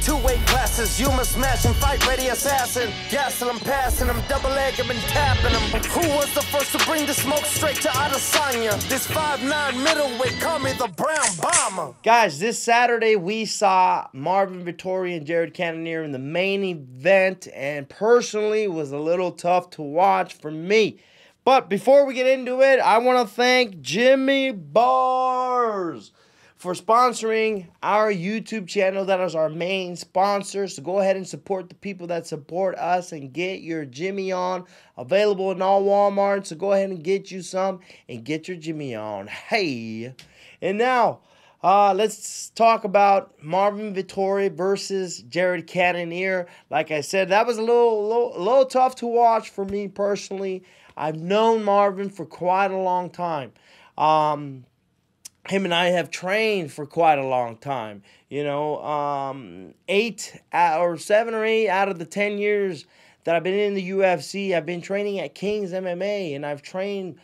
2 weight classes. You must smash and fight ready assassin. Gassing them, passing them, double leg 'em and tapping them. Who was the first to bring the smoke straight to Adesanya? This 5'9" middleweight, call me the Brown Bomber. Guys, this Saturday we saw Marvin Vettori and Jared Cannonier in the main event, and personally it was a little tough to watch for me. But before we get into it, I want to thank Jimmy Bars for sponsoring our YouTube channel. That is our main sponsor. So go ahead and support the people that support us and get your Jimmy on. Available in all Walmart. So go ahead and get you some and get your Jimmy on. Hey. And now, let's talk about Marvin Vettori versus Jared Cannonier. Like I said, that was a little tough to watch for me personally. I've known Marvin for quite a long time. Him and I have trained for quite a long time. You know, 7 or 8 out of the 10 years that I've been in the UFC, I've been training at King's MMA, and I've trained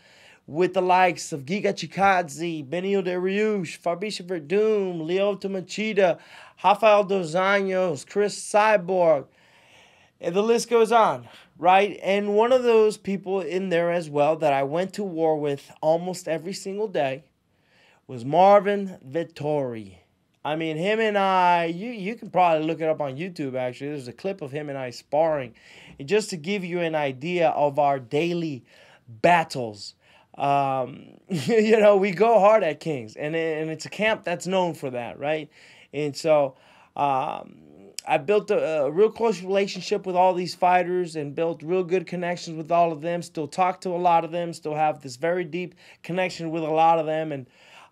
with the likes of Giga Chikadze, Benio Dariush, Fabricio Verdum, Lyoto Machida, Rafael dos Anjos, Chris Cyborg, and the list goes on, right? And one of those people in there as well that I went to war with almost every single day was Marvin Vettori. I mean, him and I, you can probably look it up on YouTube, actually. There's a clip of him and I sparring. And just to give you an idea of our daily battles, you know, we go hard at Kings. And it's a camp that's known for that, right? And so I built a real close relationship with all these fighters and built real good connections with all of them. Still talk to a lot of them. Still have this very deep connection with a lot of them. And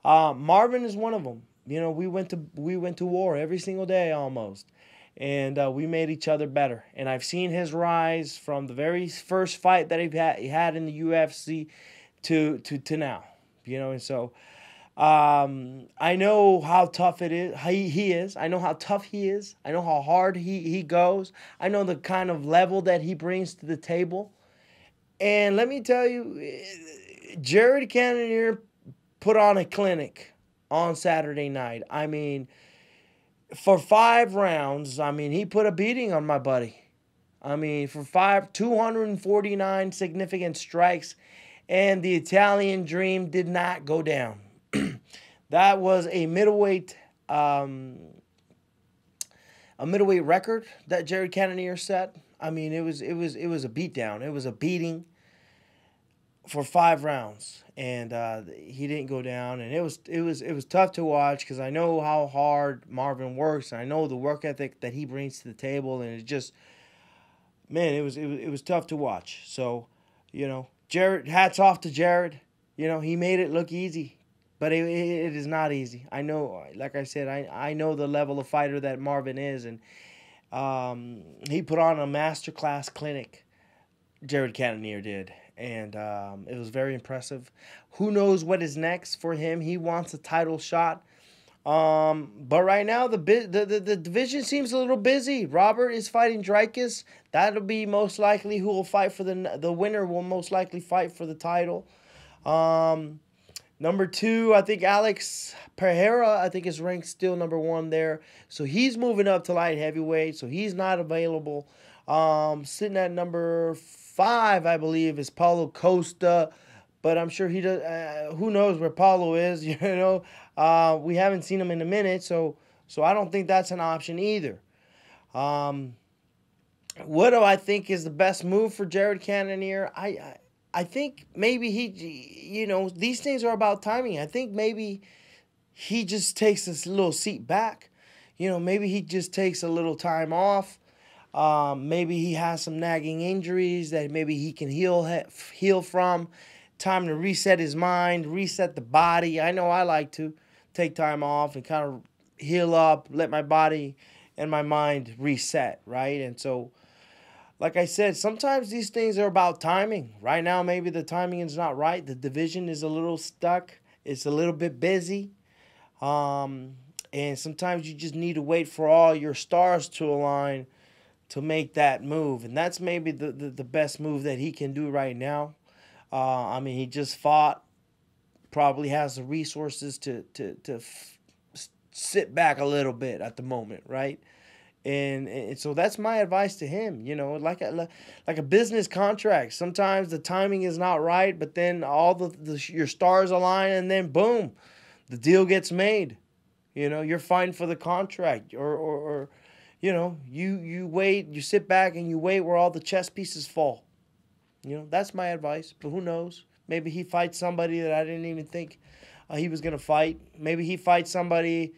Marvin is one of them. You know, we went to war every single day almost, and we made each other better. And I've seen his rise from the very first fight that he had in the UFC to now. You know, and so I know how tough it is. He is. I know how tough he is. I know how hard he goes. I know the kind of level that he brings to the table. And let me tell you, Jared Cannonier put on a clinic on Saturday night. I mean, for 5 rounds, I mean, he put a beating on my buddy. I mean, for 249 significant strikes, and the Italian dream did not go down. That was a middleweight record that Jared Cannonier set. I mean, it was a beatdown. It was a beating for 5 rounds, and he didn't go down, and it was tough to watch because I know how hard Marvin works, and I know the work ethic that he brings to the table, and it just, man, it was tough to watch. So, you know, Jared, hats off to Jared. You know, he made it look easy, but it is not easy. I know, like I said, I know the level of fighter that Marvin is, and he put on a masterclass clinic. Jared Cannonier did. And it was very impressive. Who knows what is next for him? He wants a title shot. But right now, the division seems a little busy. Robert is fighting Dricus. That'll be most likely who will fight for the winner will most likely fight for the title. Number 2, I think Alex Pereira, I think is ranked still number 1 there. So he's moving up to light heavyweight. So he's not available. Sitting at number 5, I believe, is Paulo Costa, but I'm sure he does. Who knows where Paulo is? You know, we haven't seen him in a minute, so I don't think that's an option either. What do I think is the best move for Jared Cannonier? I think maybe you know, these things are about timing. I think maybe he just takes this little seat back. You know, maybe he just takes a little time off. Maybe he has some nagging injuries that maybe he can heal from. Time to reset his mind, reset the body. I know I like to take time off and kind of heal up, let my body and my mind reset, right? And so, like I said, sometimes these things are about timing. Right now, maybe the timing is not right. The division is a little stuck. It's a little bit busy. And sometimes you just need to wait for all your stars to align to make that move. And that's maybe the best move that he can do right now. I mean, he just fought, probably has the resources to sit back a little bit at the moment, right? And so that's my advice to him, like a business contract. Sometimes the timing is not right, but then all your stars align, and then boom, the deal gets made. You're fighting for the contract, or you wait, you sit back and you wait where all the chess pieces fall. That's my advice. But who knows? Maybe he fights somebody that I didn't even think he was gonna fight. Maybe he fights somebody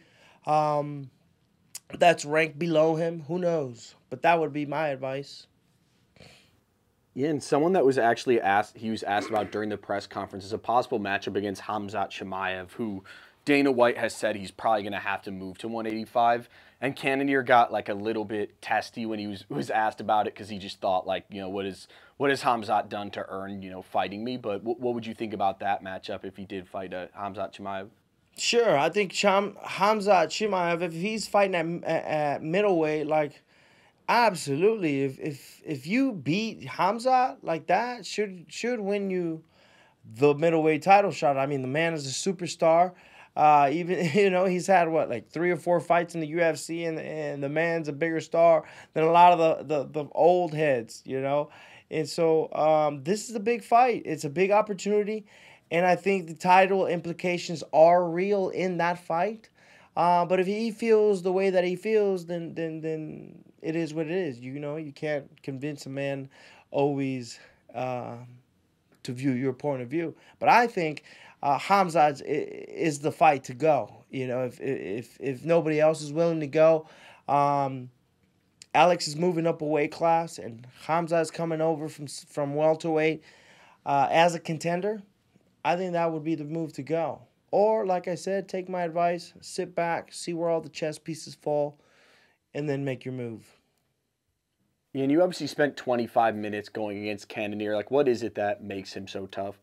that's ranked below him. Who knows? But that would be my advice. Yeah, and someone that was actually asked about during the press conference is a possible matchup against Khamzat Chimaev, who Dana White has said he's probably going to have to move to 185. And Cannonier got like a little bit testy when he was asked about it, because he just thought, like, what has Khamzat done to earn, fighting me? But what would you think about that matchup if he did fight Khamzat Chimaev? Sure, I think Khamzat Chimaev, if he's fighting at middleweight, like, absolutely. If you beat Khamzat like that, should win you the middleweight title shot. I mean, the man is a superstar. Even he's had like 3 or 4 fights in the UFC, and the man's a bigger star than a lot of the old heads. And so this is a big fight. It's a big opportunity. And I think the title implications are real in that fight. But if he feels the way that he feels, then it is what it is. You can't convince a man always to view your point of view. But I think Khamzat is the fight to go. If nobody else is willing to go, Alex is moving up a weight class, and Khamzat is coming over from welterweight as a contender. I think that would be the move to go. Or, like I said, take my advice, sit back, see where all the chess pieces fall, and then make your move. Yeah, and you obviously spent 25 minutes going against Cannonier. Like, what is it that makes him so tough?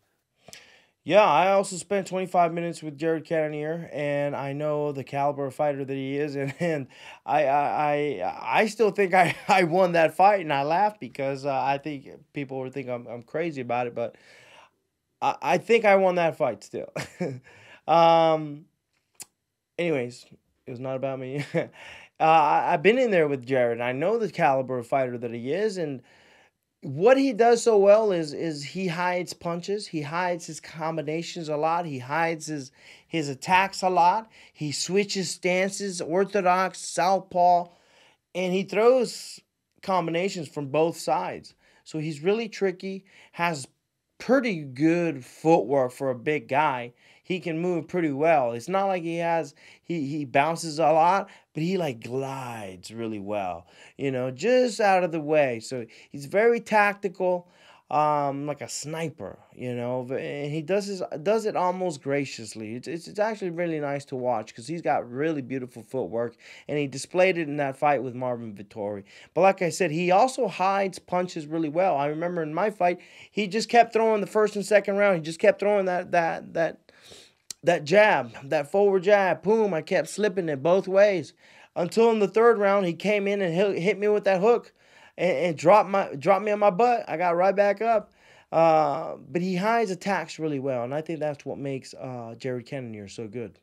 Yeah, I also spent 25 minutes with Jared Cannonier, and I know the caliber of fighter that he is, and I still think I won that fight, and I laughed because I think people would think I'm crazy about it, but I think I won that fight still. Anyways, it was not about me. I've been in there with Jared. I know the caliber of fighter that he is, and what he does so well is he hides punches. He hides his combinations a lot. He hides his attacks a lot. He switches stances, orthodox, southpaw, and he throws combinations from both sides. So he's really tricky, has pretty good footwork for a big guy. He can move pretty well. It's not like he bounces a lot, but he like glides really well, just out of the way. So he's very tactical, like a sniper, and he does it almost graciously. It's actually really nice to watch because he's got really beautiful footwork, and he displayed it in that fight with Marvin Vettori. But like I said, he also hides punches really well. I remember in my fight, he just kept throwing the first and second round. He just kept throwing that jab, that forward jab. Boom, I kept slipping it both ways until in the third round he came in and hit me with that hook and dropped me on my butt. I got right back up. But he hides attacks really well, and I think that's what makes Jared Cannonier so good.